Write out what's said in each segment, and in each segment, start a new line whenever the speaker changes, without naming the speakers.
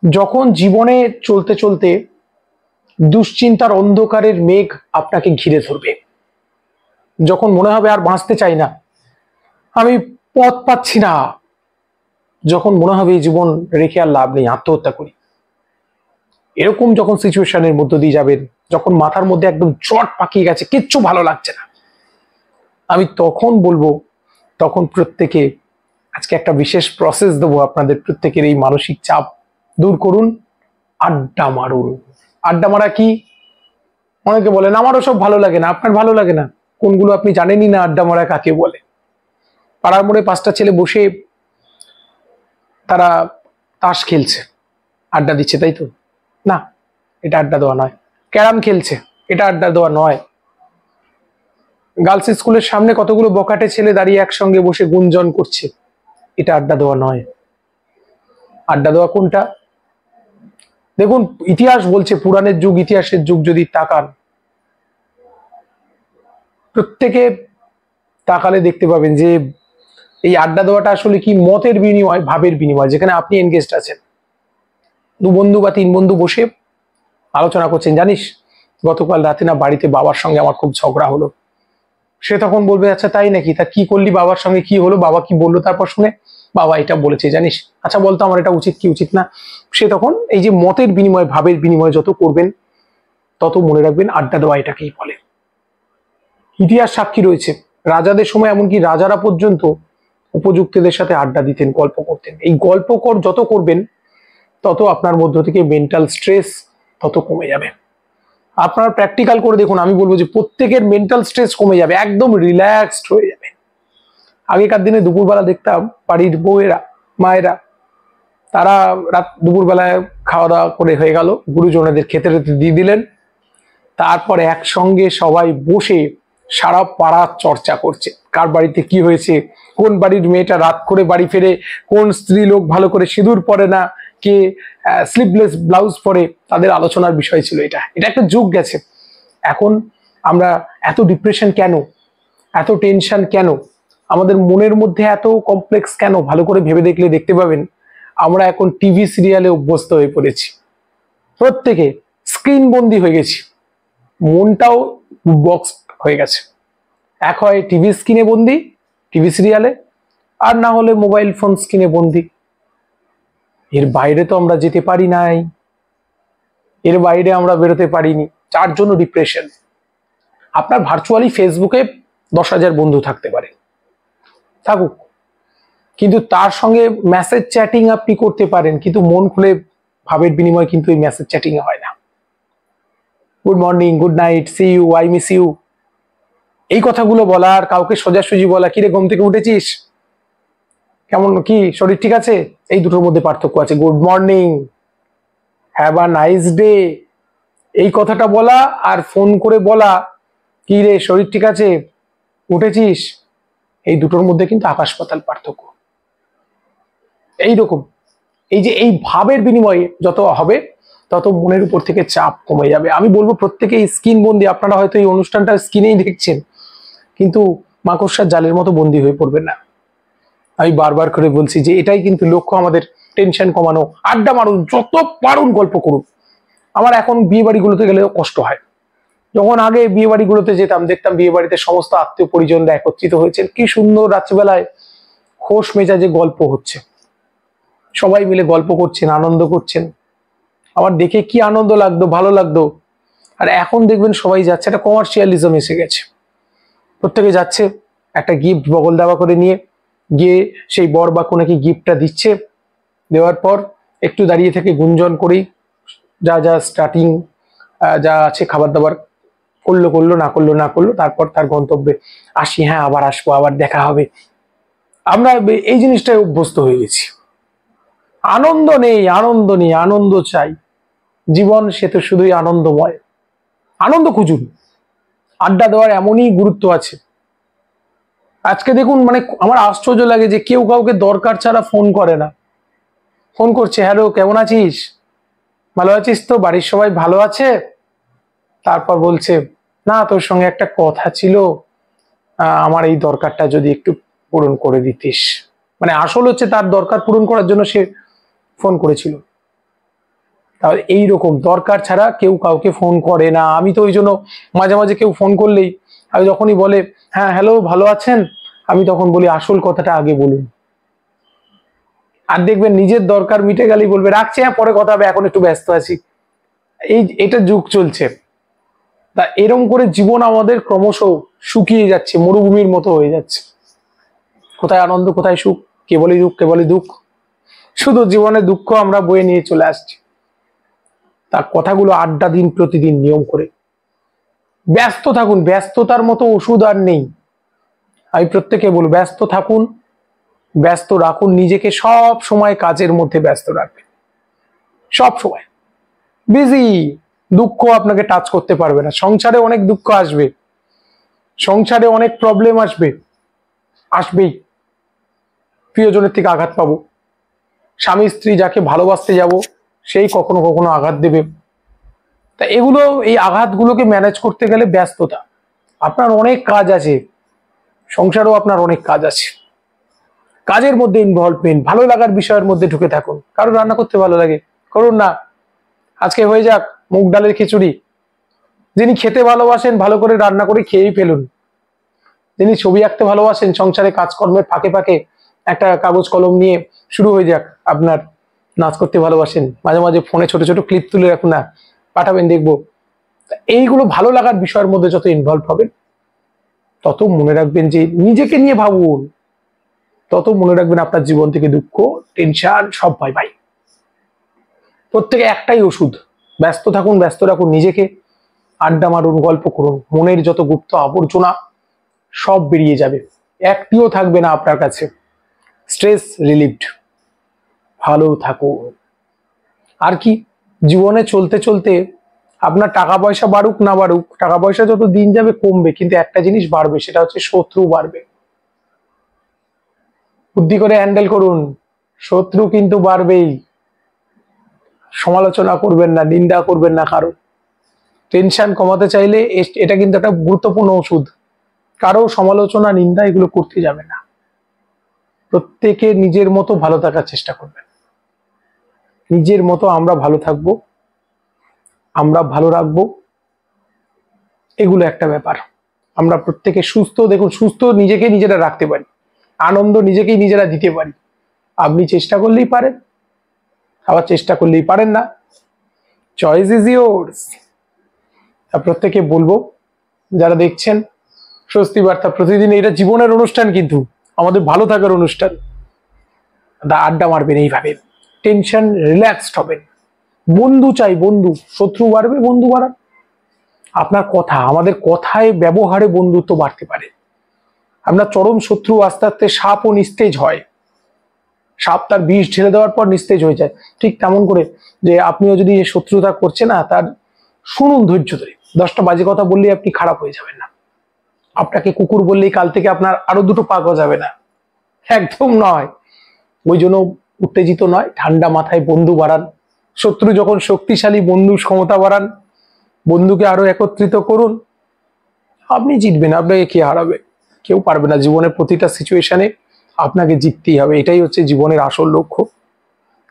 যখন জীবনে চলতে চলতে দুশ্চিন্তার অন্ধকারের মেঘ আপনাকে ঘিরে ধরবে, যখন মনে হবে আর বাঁচতে চাই না, আমি পথ পাচ্ছি না, যখন মনে হবে এই জীবন রেখে আর লাভ নেই, আত্মহত্যা করি, এরকম যখন সিচুয়েশনের মধ্য দিয়ে যাবেন, যখন মাথার মধ্যে একদম জট পাকিয়ে গেছে, কিচ্ছু ভালো লাগছে না, আমি তখন বলবো, তখন প্রত্যেকে আজকে একটা বিশেষ প্রসেস দেবো আপনাদের প্রত্যেকের এই মানসিক চাপ দূর করুন। আড্ডা মারুন। আড্ডা মারা কি? অনেকে বলেন আমারও সব ভালো লাগে না। আপনার ভালো লাগে না কোনগুলো আপনি জানেনই না। আড্ডা মারা কাকে বলে? পাড়ার মোড়ে 5টা ছেলে বসে তারা তাস খেলছে, আড্ডা দিচ্ছে, তাই তো? না, এটা আড্ডা দেওয়া নয়। ক্যারাম খেলছে, এটা আড্ডা দেওয়া নয়। গার্লস স্কুলের সামনে কতগুলো বকাটে ছেলে দাঁড়িয়ে একসঙ্গে বসে গুঞ্জন করছে, এটা আড্ডা দেওয়া নয়। আড্ডা দেওয়া কোনটা? দেখুন, ইতিহাস বলছে, পুরাণের যুগ, ইতিহাসের যুগ যদি তাকান, প্রত্যেকে তাকালে দেখতে পাবেন যে এই আড্ডা দেওয়াটা আসলে কি? মতের বিনিময়, ভাবের বিনিময়, যেখানে আপনি এনগেজড আছেন। 2 বন্ধু বা 3 বন্ধু বসে আলোচনা করছেন, জানিস গতকাল রাতে না বাড়িতে বাবার সঙ্গে আমার খুব ঝগড়া হলো। সে তখন বলবে, আচ্ছা তাই নাকি, তা কি করলি, বাবার সঙ্গে কি হলো, বাবা কি বললো? তারপর শুনে, বাবা এটা বলেছে জানিস, আচ্ছা বলতো আমার এটা উচিত কি উচিত না। সে তখন এই যে মতের বিনিময়, ভাবের বিনিময় যত করবেন, তত মনে রাখবেন আড্ডা দেওয়া এটাকেই বলে। ইতিহাস সাক্ষী রয়েছে, রাজাদের সময় এমনকি রাজারা পর্যন্ত উপযুক্তদের সাথে আড্ডা দিতেন, গল্প করতেন। এই গল্প যত করবেন, তত আপনার মধ্য থেকে মেন্টাল স্ট্রেস তত কমে যাবে। আপনার প্র্যাকটিক্যাল করে দেখুন, আমি বলবো যে প্রত্যেকের মেন্টাল স্ট্রেস কমে যাবে, একদম রিল্যাক্সড হয়ে যাবে। আগেকার দিনে দুপুরবেলা দেখতাম বাড়ির বউয়েরা, মায়েরা, তারা দুপুরবেলায় খাওয়া দাওয়া করে হয়ে গেল, গুরুজনদের খেতে দিয়ে দিলেন, তারপরে একসঙ্গে সবাই বসে সারা পাড়ার চর্চা করছে, কার বাড়িতে কি হয়েছে, কোন বাড়ির মেয়েটা রাত করে বাড়ি ফেরে, কোন স্ত্রী লোক ভালো করে সিঁদুর পরে না, কে স্লিভলেস ব্লাউজ পরে, তাদের আলোচনার বিষয় ছিল। এটা একটা যুগ গেছে। এখন আমরা এত ডিপ্রেশন কেন, এত টেনশন কেন, আমাদের মনের মধ্যে এত কমপ্লেক্স কেন? ভালো করে ভেবে দেখলে দেখতে পাবেন আমরা এখন টিভি সিরিয়ালে অভ্যস্ত হয়ে পড়েছি, প্রত্যেকে স্ক্রিন বন্দি হয়ে গেছি, মনটাও বক্স হয়ে গেছে। এক হয় টিভি স্ক্রিনে বন্দি, টিভি সিরিয়ালে, আর না হলে মোবাইল ফোন স্ক্রিনে বন্দি। এর বাইরে তো আমরা যেতে পারি নাই, এর বাইরে আমরা বেরোতে পারিনি, যার জন্য ডিপ্রেশন। আপনার ভার্চুয়ালি ফেসবুকে 10,000 বন্ধু থাকতে পারে, থাকুক, কিন্তু তার সঙ্গে মেসেজ চ্যাটিং আপনি করতে পারেন, কিন্তু মন খুলে ভাবের বিনিময় কিন্তু এই মেসেজ চ্যাটিং এ হয় না। Good morning, good night, see you, I miss you, এই কথাগুলো বলা আর কাউকে সোজাসুজি বলা, কিরে ঘুম থেকে উঠেছিস, কেমন, কি শরীর ঠিক আছে, এই দুটোর মধ্যে পার্থক্য আছে। Good morning, have a nice day, এই কথাটা বলা আর ফোন করে বলা, কি রে শরীর ঠিক আছে, উঠেছিস, এই দুটোর মধ্যে কিন্তু আকাশ পাতাল পার্থক্য। এইরকম এই যে এই ভাবের বিনিময়ে যত হবে, তত মনের উপর থেকে চাপ কমে যাবে। আমি বলবো প্রত্যেকে স্ক্রিন বন্দি, আপনারা হয়তো এই অনুষ্ঠানটা স্ক্রিনেই দেখছেন, কিন্তু মাকড়সার জালের মতো বন্দি হয়ে পড়বেন না। আমি বারবার করে বলছি যে এটাই কিন্তু লক্ষ্য আমাদের, টেনশন কমানো। আড্ডা মারুন, যত পারুন গল্প করুন। আমার এখন বিয়ে বাড়িগুলোতে গেলেও কষ্ট হয়। যখন আগে বিয়ে বাড়িগুলোতে যেতাম, দেখতাম বিয়ে বাড়িতে সমস্ত আত্মীয় পরিজনরা একত্রিত হয়েছেন, কি সুন্দর রাত্রিবেলায় খোশ মেজাজে গল্প হচ্ছে, সবাই মিলে গল্প করছেন, আনন্দ করছেন, আমার দেখে কি আনন্দ লাগতো, ভালো লাগতো। আর এখন দেখবেন সবাই যাচ্ছে, একটা কমার্শিয়ালিজম এসে গেছে, প্রত্যেকে যাচ্ছে একটা গিফট বগল দাবা করে নিয়ে গিয়ে সেই বর বা কনেকে গিফটটা দিচ্ছে, দেওয়ার পর একটু দাঁড়িয়ে থেকে গুঞ্জন করেই যা যা স্টার্টিং যা আছে খাবার দাবার করলো করলো, না করলো না করলো, তারপর তার গন্তব্যে আসি, হ্যাঁ আবার আসবো, আবার দেখা হবে। আমরা এই জিনিসটাই অভ্যস্ত হয়ে গেছি। আনন্দ নেই, আনন্দ নেই, আনন্দ চাই। জীবন সে তো শুধুই আনন্দময়, আনন্দ খুঁজুন। আড্ডা দেওয়ার এমনই গুরুত্ব আছে। আজকে দেখুন, মানে আমার আশ্চর্য লাগে যে কেউ কাউকে দরকার ছাড়া ফোন করে না, ফোন করছে, হ্যালো কেমন আছিস, ভালো আছিস তো, বাড়ির সবাই ভালো আছে, তারপর বলছে না তোর সঙ্গে একটা কথা ছিল, আমার এই দরকারটা যদি একটু পূরণ করে দিতিস। মানে আসল হচ্ছে তার দরকার পূরণ করার জন্য সে ফোন করেছিল। তাহলে এইরকম দরকার ছাড়া কেউ কাউকে ফোন করে না। আমি তো ওই জন্য মাঝে মাঝে কেউ ফোন করলেই আমি যখনই বলে হ্যাঁ হ্যালো ভালো আছেন, আমি তখন বলি আসল কথাটা আগে বলুন। আর দেখবেন নিজের দরকার মিটে গেলেই বলবে রাখছি, হ্যাঁ পরে কথা হবে, এখন একটু ব্যস্ত আছি। এটা যুগ চলছে। তা এরম করে জীবন আমাদের ক্রমশ শুকিয়ে যাচ্ছে, মরুভূমির মতো হয়ে যাচ্ছে। কোথায় আনন্দ, কোথায় সুখ, কেবলই দুঃখ, কেবলই দুঃখ, শুধু জীবনে দুঃখ আমরা বয়ে নিয়ে চলে আসছি। তার কথাগুলো আড্ডা দিন প্রতিদিন নিয়ম করে, ব্যস্ত থাকুন, ব্যস্ততার মতো ওষুধ আর নেই। আমি প্রত্যেকে বলবো ব্যস্ত থাকুন, ব্যস্ত রাখুন নিজেকে, সব সময় কাজের মধ্যে ব্যস্ত রাখবেন, সব সময় বিজি। দুঃখ আপনাকে টাচ করতে পারবে না। সংসারে অনেক দুঃখ আসবে, সংসারে অনেক প্রবলেম আসবে, আসবেই। প্রিয়জনের থেকে আঘাত পাবো, স্বামী স্ত্রী যাকে ভালোবাসতে যাব সেই কখনো কখনো আঘাত দেবে। তা এগুলো, এই আঘাতগুলোকে ম্যানেজ করতে গেলে ব্যস্ততা, আপনার অনেক কাজ আছে, সংসারেও আপনার অনেক কাজ আছে। কাজের মধ্যে ইনভলভমেন্ট, ভালো লাগার বিষয়ের মধ্যে ঢুকে থাকুন। কারো রান্না করতে ভালো লাগে, করুন না, আজকে হয়ে যাক মুগ ডালের খিচুড়ি। যিনি খেতে ভালোবাসেন ভালো করে রান্না করে খেয়েই ফেলুন। যিনি ছবি আঁকতে ভালোবাসেন সংসারে কাজকর্মের ফাঁকে ফাঁকে একটা কাগজ কলম নিয়ে শুরু হয়ে যাক। আপনার নাচ করতে ভালোবাসেন, মাঝে মাঝে ফোনে ছোট ছোট ক্লিপ তুলে রাখুন না, পাঠাবেন দেখবো। এইগুলো ভালো লাগার বিষয়ের মধ্যে যত ইনভলভ হবেন তত মনে রাখবেন যে নিজেকে নিয়ে ভাবুন, তত মনে রাখবেন আপনার জীবন থেকে দুঃখ টেনশন সব বাই বাই। প্রত্যেকে একটাই ওষুধ, ব্যস্ত থাকুন, ব্যস্ত রাখুন নিজেকে, আড্ডা মারুন, গল্প করুন, মনের যত গুপ্ত আবর্জনা সব বেরিয়ে যাবে, একটিও থাকবে না আপনার কাছে। স্ট্রেস রিলিভড, ভালো থাকুন। আর কি, জীবনে চলতে চলতে আপনার টাকা পয়সা বাড়ুক না বাড়ুক, টাকা পয়সা যত দিন যাবে কমবে, কিন্তু একটা জিনিস বাড়বে, সেটা হচ্ছে শত্রু বাড়বে। বুদ্ধি করে হ্যান্ডেল করুন, শত্রু কিন্তু বাড়বেই। সমালোচনা করবেন না, নিন্দা করবেন না কারো। টেনশন কমাতে চাইলে এটা কিন্তু একটা গুরুত্বপূর্ণ ওষুধ। কারো সমালোচনা নিন্দা এগুলো করতে যাবে না। প্রত্যেকে নিজের মতো ভালো থাকার চেষ্টা করবেন, নিজের মতো আমরা ভালো থাকবো, আমরা ভালো রাখবো, এগুলো একটা ব্যাপার। আমরা প্রত্যেকে সুস্থ, দেখুন সুস্থ নিজেকে নিজেরা রাখতে পারি, আনন্দ নিজেকেই নিজেরা দিতে পারি। আপনি চেষ্টা করলেই পারেন, আবার চেষ্টা করলেই পারেন না, চয়েস ইজ ইয়োর্স। প্রত্যেকে বলবো যারা দেখছেন স্বস্তি বার্তা প্রতিদিন, এটা জীবনের অনুষ্ঠান, কিন্তু আমাদের ভালো থাকার অনুষ্ঠান। আড্ডা মারবেন এইভাবে, টেনশন রিল্যাক্সড হবেন। বন্ধু চাই, বন্ধু, শত্রু বাড়বে, বন্ধু বাড়ান। আপনার কথা, আমাদের কথায় ব্যবহারে বন্ধুত্ব বাড়তে পারে। আপনার চরম শত্রু আস্তে আস্তে সাপও নিস্তেজ হয়, সাপ তার বিষ ঢেলে দেওয়ার পর নিস্তেজ হয়ে যায়। ঠিক তেমন করে যে আপনিও যদি শত্রুতা করছে না, তার শুনুন ধৈর্য ধরে। 10টা বাজে কথা বললেই আপনি খারাপ হয়ে যাবেন না, আপনাকে কুকুর বললেই কাল থেকে আপনার আরো 2টো পা গজাবে না, একদম নয়। ওই জন্য উত্তেজিত নয়, ঠান্ডা মাথায় বন্ধু বাড়ান। শত্রু যখন শক্তিশালী, বন্ধু ক্ষমতা বাড়ান, বন্ধুকে আরো একত্রিত করুন, আপনি জিতবেন। আপনাকে কে হারাবে? কেউ পারবে না। জীবনের প্রতিটা সিচুয়েশনে আপনাকে জিততেই হবে, এটাই হচ্ছে জীবনের আসল লক্ষ্য।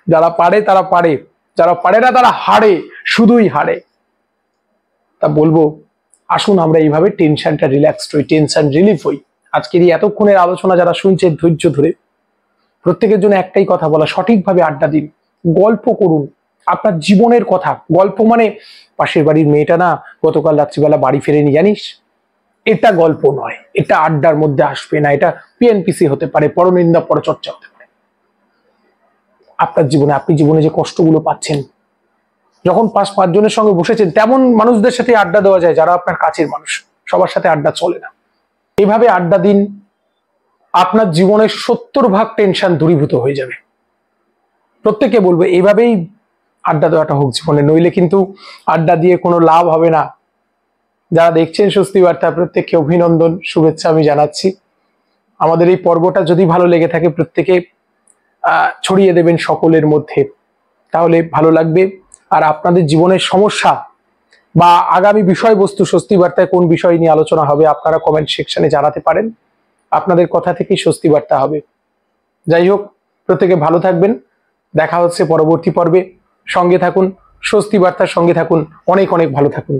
যারা পারে তারা পারে, যারা পারে না তারা হারে, শুধুই হারে। তা বলবো আসুন আমরা এইভাবে টেনশনটা রিল্যাক্সড হই, টেনশন রিলিফ হই। আজকের এই এতক্ষণের আলোচনা যারা শুনছেন ধৈর্য ধরে, প্রত্যেকের জন্য একটাই কথা বলা, সঠিকভাবে আড্ডা দিন, গল্প করুন আপনার জীবনের কথা। গল্প মানে পাশের বাড়ির মেয়েটা না গতকাল রাত্রিবেলা বাড়ি ফেরেনি জানিস, এটা গল্প নয়, এটা আড্ডার মধ্যে আসবে না। এটা পিএনপিসি হতে পারে, পরনিন্দা পরচর্চা হতে পারে। আপনার জীবনে, আপনি জীবনে যে কষ্টগুলো পাচ্ছেন, যখন 5 জনের সঙ্গে বসেছেন, তেমন মানুষদের সাথে আড্ডা দেওয়া যায় যারা আপনার কাছের মানুষ। সবার সাথে আড্ডা চলে না। এইভাবে আড্ডা দিন, আপনার জীবনের 70% টেনশন দূরীভূত হয়ে যাবে। প্রত্যেকে বলবো এইভাবেই আড্ডা দেওয়াটা হোক জীবনে, নইলে কিন্তু আড্ডা দিয়ে কোনো লাভ হবে না। যারা দেখছেন স্বস্তি বার্তা, প্রত্যেককে অভিনন্দন, শুভেচ্ছা আমি জানাচ্ছি। আমাদের এই পর্বটা যদি ভালো লেগে থাকে প্রত্যেকে ছড়িয়ে দেবেন সকলের মধ্যে, তাহলে ভালো লাগবে। আর আপনাদের জীবনের সমস্যা বা আগামী বিষয়বস্তু স্বস্তি বার্তায় কোন বিষয় নিয়ে আলোচনা হবে আপনারা কমেন্ট সেকশনে জানাতে পারেন। আপনাদের কথা থেকেই স্বস্তি বার্তা হবে। যাই হোক, প্রত্যেকে ভালো থাকবেন, দেখা হচ্ছে পরবর্তী পর্বে। সঙ্গে থাকুন স্বস্তি বার্তার সঙ্গে থাকুন। অনেক অনেক ভালো থাকুন।